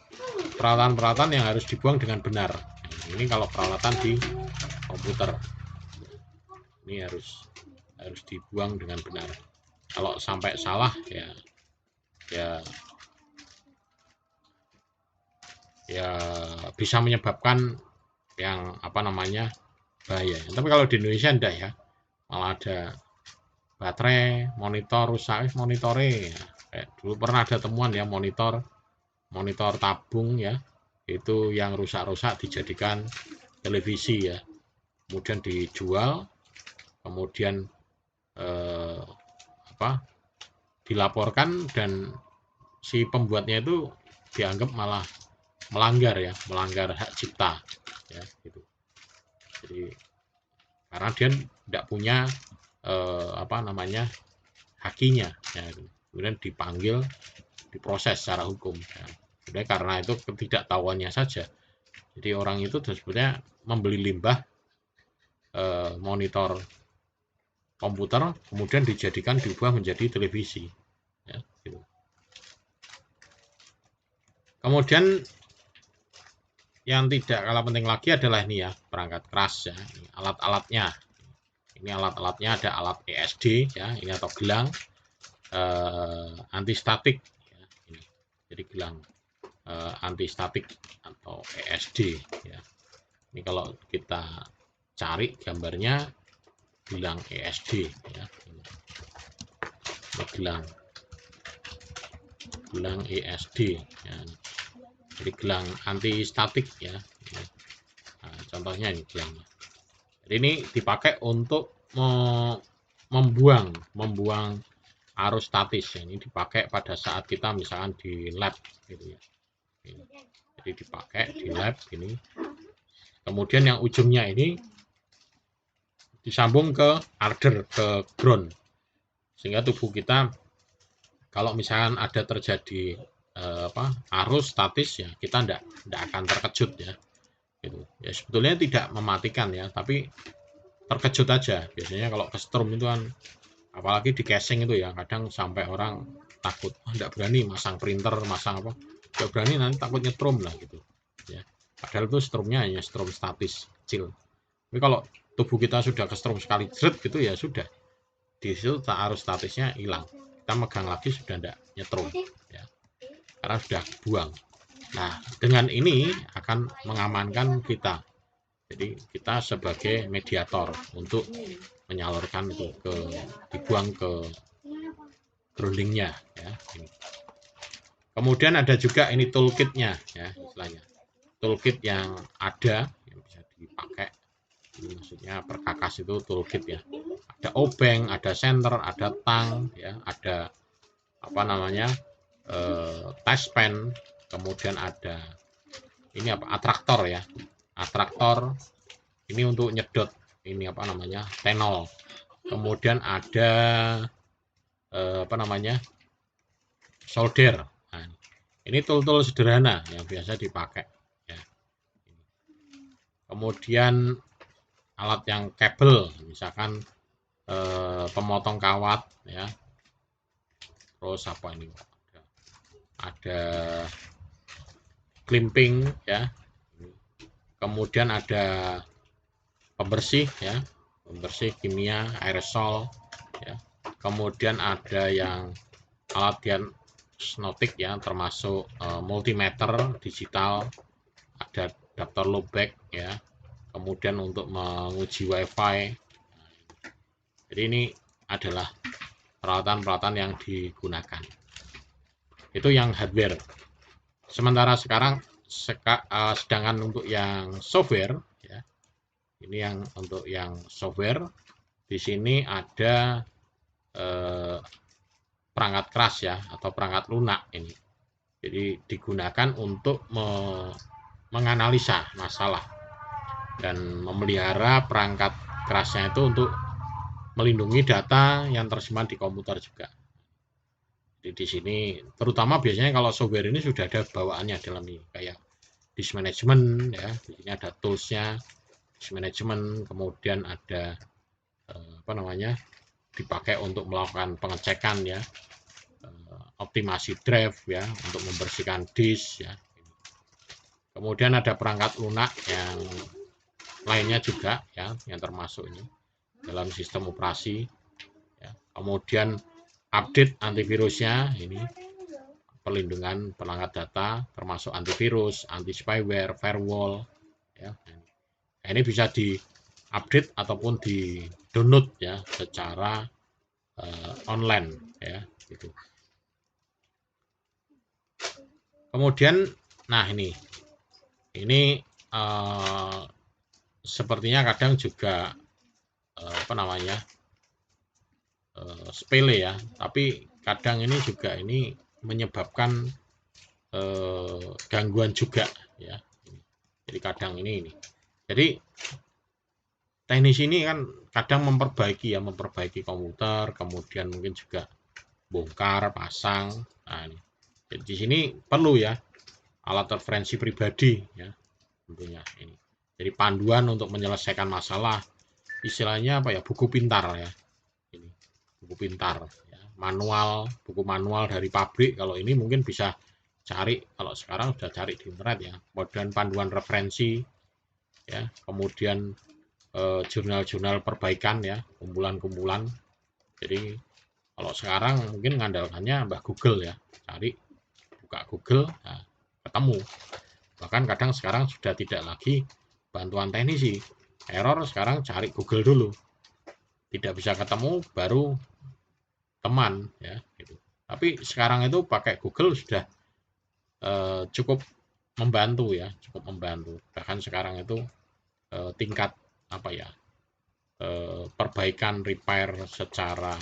A: peralatan-peralatan yang harus dibuang dengan benar. Nah, ini kalau peralatan di komputer. Ini harus dibuang dengan benar. Kalau sampai salah ya bisa menyebabkan yang bahaya. Tapi kalau di Indonesia enggak ya. Malah ada baterai, monitor rusak, monitore ya. Kayak dulu pernah ada temuan ya monitor tabung ya. Itu yang rusak-rusak dijadikan televisi ya. Kemudian dijual, kemudian dilaporkan dan si pembuatnya itu dianggap malah melanggar hak cipta ya gitu. Jadi karena dia tidak punya hakinya ya, kemudian dipanggil diproses secara hukum ya. Sebenarnya karena itu ketidaktahuannya saja. Jadi orang itu sebenarnya membeli limbah monitor komputer kemudian diubah menjadi televisi ya, gitu. Kemudian yang tidak kalah penting lagi adalah ini ya, perangkat keras ya, alat-alatnya. Ini alat-alatnya ada alat ESD ya, ini atau gelang antistatik ya, ini. Jadi gelang antistatik atau ESD ya. Ini kalau kita cari gambarnya gelang ESD ya. Ini gelang gelang ESD ya. Jadi gelang anti statik ya. Nah, contohnya ini gelangnya. Jadi ini dipakai untuk membuang arus statis ya. Ini dipakai pada saat kita misalkan di lab gitu ya. Ini. Jadi dipakai di lab ini. Kemudian yang ujungnya ini disambung ke arder, ke ground, sehingga tubuh kita kalau misalkan ada terjadi arus statis ya, kita tidak akan terkejut ya. Gitu. Ya sebetulnya tidak mematikan ya, tapi terkejut aja. Biasanya kalau kestrum itu kan, apalagi di casing itu ya, kadang sampai orang takut, tidak berani masang printer, masang apa, tidak berani, nanti takut nyetrum lah gitu ya. Padahal itu strumnya hanya strum statis kecil. Tapi kalau tubuh kita sudah kestrum sekali jeret gitu ya sudah, di situ arus statisnya hilang, kita megang lagi sudah tidak nyetrum ya, karena sudah buang. Nah, dengan ini akan mengamankan kita. Jadi kita sebagai mediator untuk menyalurkan itu dibuang ke groundingnya ya. Ini. Kemudian ada juga ini toolkitnya ya, istilahnya toolkit yang ada yang bisa dipakai. Ini maksudnya perkakas itu toolkit ya. Ada obeng, ada center, ada tang ya, ada apa namanya test pen, kemudian ada ini apa, atraktor ya, atraktor ini untuk nyedot ini apa namanya, tenol. Kemudian ada apa namanya, solder. Nah, ini tool-tool sederhana yang biasa dipakai ya. Kemudian alat yang kabel, misalkan pemotong kawat ya. Terus apa ini, ada clipping ya. Kemudian ada pembersih ya, pembersih kimia, aerosol ya. Kemudian ada yang alat diagnostik ya, termasuk multimeter digital, ada adaptor low back ya. Kemudian untuk menguji wifi. Jadi ini adalah peralatan-peralatan yang digunakan. Itu yang hardware. Sementara sekarang sedangkan untuk yang software ya, ini yang untuk yang software, di sini ada perangkat keras ya, atau perangkat lunak ini. Jadi digunakan untuk menganalisa masalah dan memelihara perangkat kerasnya itu untuk melindungi data yang tersimpan di komputer juga. Jadi di sini terutama biasanya kalau software ini sudah ada bawaannya dalam ini, kayak disk management ya, di sini ada toolsnya, disk management, kemudian ada apa namanya, dipakai untuk melakukan pengecekan ya, optimasi drive ya, untuk membersihkan disk ya. Kemudian ada perangkat lunak yang lainnya juga ya, yang termasuk ini dalam sistem operasi ya. Kemudian update antivirusnya, ini perlindungan perangkat data termasuk antivirus, anti spyware, firewall ya. Nah, ini bisa di-update ataupun di-download ya secara online ya gitu. Kemudian nah ini sepertinya kadang juga apa namanya, sepele ya, tapi kadang ini juga ini menyebabkan gangguan juga ya. Jadi kadang ini jadi teknis ini kan kadang memperbaiki komputer, kemudian mungkin juga bongkar, pasang. Nah, ini. Jadi di sini perlu ya alat referensi pribadi ya, tentunya ini. Jadi panduan untuk menyelesaikan masalah, istilahnya apa ya, buku pintar ya. Ini buku pintar ya. Buku manual dari pabrik. Kalau ini mungkin bisa cari, kalau sekarang sudah cari di internet ya, kemudian panduan referensi ya, kemudian jurnal-jurnal perbaikan ya, kumpulan-kumpulan. Jadi kalau sekarang mungkin mengandalkannya Mbah Google ya, cari, buka Google, nah, ketemu. Bahkan kadang sekarang sudah tidak lagi bantuan teknisi, error sekarang cari Google dulu, tidak bisa ketemu baru teman ya gitu. Tapi sekarang itu pakai Google sudah cukup membantu ya, cukup membantu. Bahkan sekarang itu tingkat apa ya, perbaikan repair secara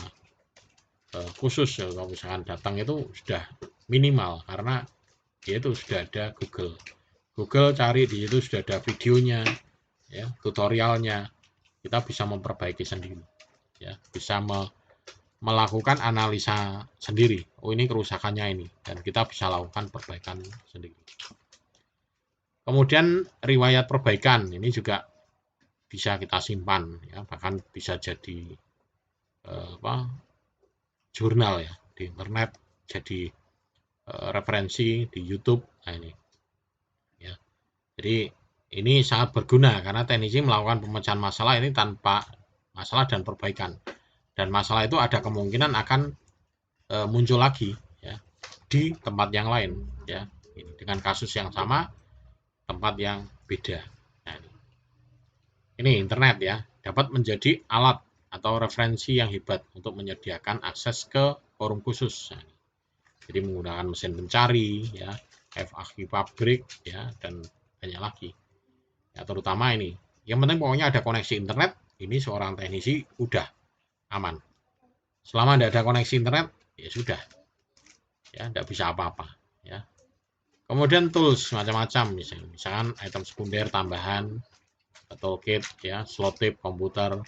A: khusus ya, kalau misalkan datang itu sudah minimal karena itu sudah ada Google. Google cari di situ sudah ada videonya, ya, tutorialnya. Kita bisa memperbaiki sendiri, ya, bisa melakukan analisa sendiri. Oh, ini kerusakannya ini, dan kita bisa lakukan perbaikan sendiri. Kemudian riwayat perbaikan ini juga bisa kita simpan, ya, bahkan bisa jadi jurnal ya di internet, jadi referensi di YouTube. Nah, ini ya. Jadi ini sangat berguna karena teknisi melakukan pemecahan masalah ini tanpa masalah dan perbaikan. Dan masalah itu ada kemungkinan akan muncul lagi ya di tempat yang lain ya. Ini dengan kasus yang sama, tempat yang beda. Nah, ini internet ya dapat menjadi alat atau referensi yang hebat untuk menyediakan akses ke forum khusus. Nah, jadi menggunakan mesin pencari ya, FAQ pabrik ya, dan banyak lagi. Ya, terutama ini. Yang penting pokoknya ada koneksi internet, ini seorang teknisi udah aman. Selama tidak ada koneksi internet, ya sudah. Ya, tidak bisa apa-apa ya. Kemudian tools macam-macam, misalkan item sekunder tambahan, toolkit ya, slot tip komputer.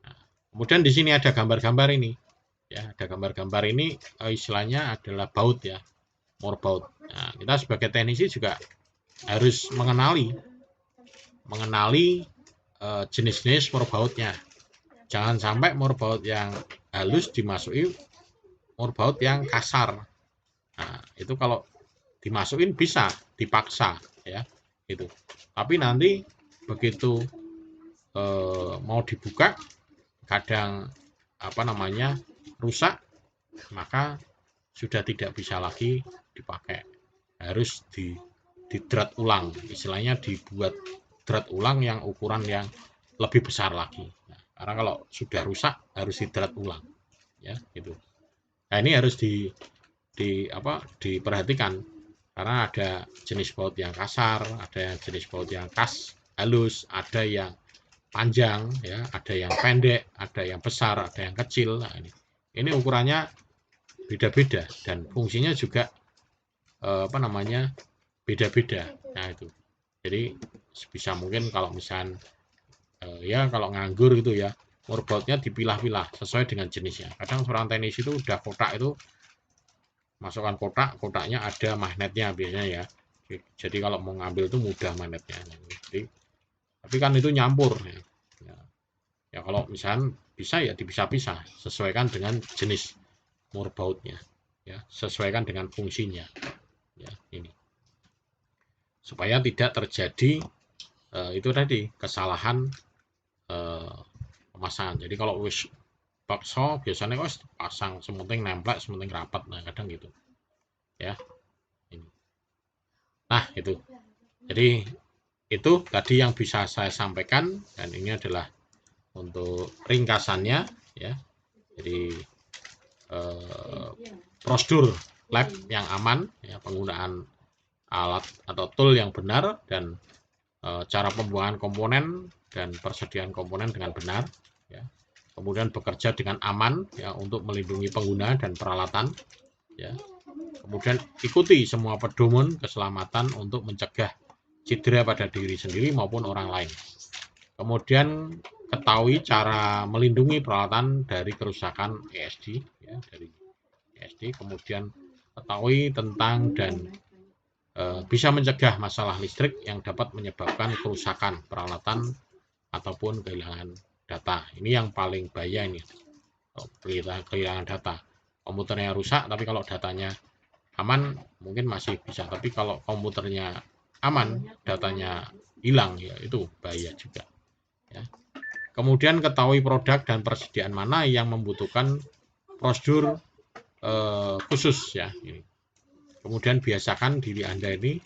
A: Nah, kemudian di sini ada gambar-gambar ini. Ya, ada gambar-gambar ini istilahnya adalah baut ya, more baut. Nah, kita sebagai teknisi juga harus mengenali jenis-jenis more bautnya. Jangan sampai more baut yang halus dimasuki more baut yang kasar. Nah, itu kalau dimasukin bisa dipaksa ya, gitu. Tapi nanti begitu mau dibuka kadang rusak, maka sudah tidak bisa lagi dipakai, harus didrat ulang, istilahnya dibuat drat ulang yang ukuran yang lebih besar lagi. Nah, karena kalau sudah rusak harus didrat ulang ya, gitu. Nah, ini harus diperhatikan karena ada jenis baut yang kasar, ada yang jenis baut yang halus, ada yang panjang ya, ada yang pendek, ada yang besar, ada yang kecil. Nah, ini ukurannya beda-beda dan fungsinya juga beda-beda. Nah, itu. Jadi sebisa mungkin kalau misalnya ya kalau nganggur gitu ya, more bautnya dipilah-pilah sesuai dengan jenisnya. Kadang seorang teknisi itu udah kotak itu masukkan kotaknya ada magnetnya biasanya ya. Jadi kalau mau ngambil itu mudah magnetnya. Jadi, tapi kan itu nyampur ya. Ya kalau misalnya bisa ya dipisah-pisah, sesuaikan dengan jenis more bautnya ya, sesuaikan dengan fungsinya ya, ini supaya tidak terjadi itu tadi kesalahan pemasangan. Jadi kalau wis paksa biasanya wis pasang sementing nempel sementing rapat, nah kadang gitu ya, ini. Nah itu, jadi itu tadi yang bisa saya sampaikan, dan ini adalah untuk ringkasannya ya. Jadi prosedur lab yang aman ya, penggunaan alat atau tool yang benar, dan cara pembuangan komponen dan persediaan komponen dengan benar ya. Kemudian bekerja dengan aman ya untuk melindungi pengguna dan peralatan ya. Kemudian ikuti semua pedoman keselamatan untuk mencegah cedera pada diri sendiri maupun orang lain. Kemudian ketahui cara melindungi peralatan dari kerusakan ESD ya, dari ESD. Kemudian ketahui tentang dan bisa mencegah masalah listrik yang dapat menyebabkan kerusakan peralatan ataupun kehilangan data. Ini yang paling bahaya ini, kehilangan data. Komputernya rusak, tapi kalau datanya aman mungkin masih bisa, tapi kalau komputernya aman, datanya hilang ya itu bahaya juga ya. Kemudian ketahui produk dan persediaan mana yang membutuhkan prosedur khusus ya. Kemudian biasakan diri Anda ini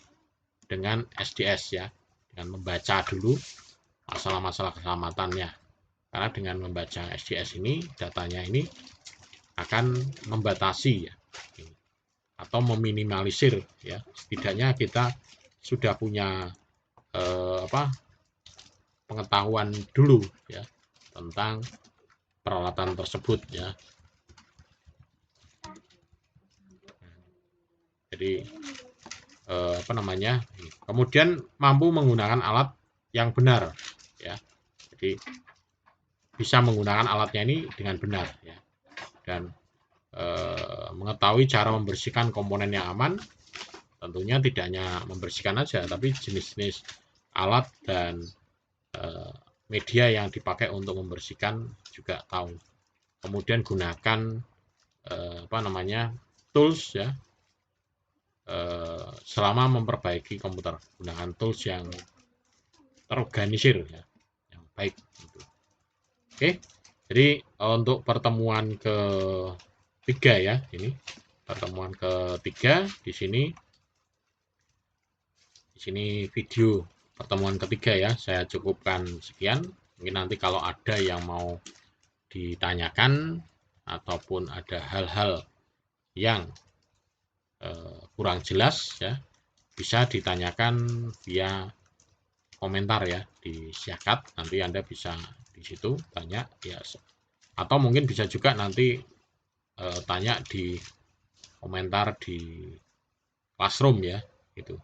A: dengan SDS ya, dengan membaca dulu masalah-masalah keselamatannya. Karena dengan membaca SDS ini, datanya ini
B: akan membatasi ya, atau meminimalisir ya. Setidaknya kita sudah punya pengetahuan dulu ya tentang peralatan tersebut ya. Jadi kemudian mampu menggunakan alat yang benar ya. Jadi bisa menggunakan alatnya ini dengan benar ya, dan mengetahui cara membersihkan komponen yang aman. Tentunya tidak hanya membersihkan aja, tapi jenis-jenis alat dan media yang dipakai untuk membersihkan juga tahu. Kemudian gunakan tools ya, selama memperbaiki komputer, gunakan tools yang terorganisir ya, yang baik gitu. Oke, jadi untuk pertemuan ketiga ya, ini pertemuan ketiga di sini video pertemuan ketiga ya, saya cukupkan sekian. Mungkin nanti kalau ada yang mau ditanyakan ataupun ada hal-hal yang kurang jelas ya, bisa ditanyakan via komentar ya di Syakat. Nanti Anda bisa di situ tanya ya, atau mungkin bisa juga nanti tanya di komentar di Classroom ya gitu.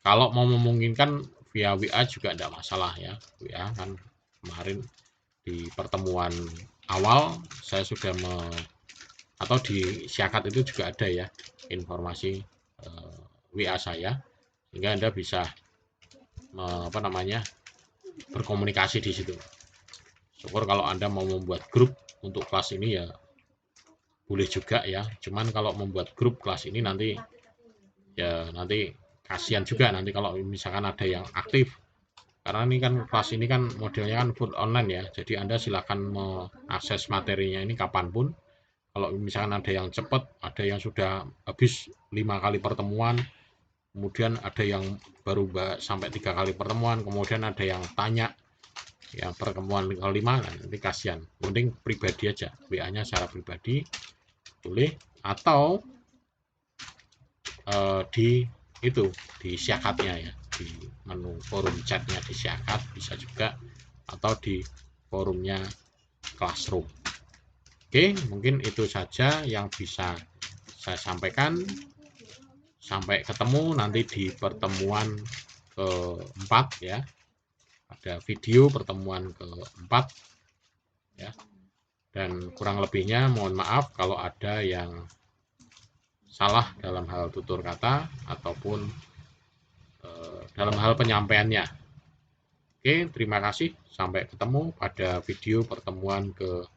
B: Kalau mau memungkinkan via WA juga tidak masalah ya. WA kan kemarin di pertemuan awal saya sudah atau di Syakat itu juga ada ya informasi WA saya, sehingga Anda bisa berkomunikasi di situ. Syukur kalau Anda mau membuat grup untuk kelas ini ya boleh juga ya. Cuman kalau membuat grup kelas ini nanti kasihan juga nanti kalau misalkan ada yang aktif, karena ini kan kelas ini kan modelnya kan full online ya. Jadi Anda silakan mengakses materinya ini kapanpun. Kalau misalkan ada yang cepat, ada yang sudah habis 5 kali pertemuan, kemudian ada yang baru sampai 3 kali pertemuan, kemudian ada yang tanya ya pertemuan kelima, nanti kasihan. Mending pribadi aja, WA-nya secara pribadi boleh, atau di Syakatnya ya, di menu forum chatnya di Syakat bisa juga, atau di forumnya Classroom. Oke, mungkin itu saja yang bisa saya sampaikan. Sampai ketemu nanti di pertemuan keempat ya. Ada video pertemuan keempat ya. Dan kurang lebihnya mohon maaf kalau ada yang salah dalam hal tutur kata ataupun dalam hal penyampaiannya. Oke, terima kasih. Sampai ketemu pada video pertemuan keempat.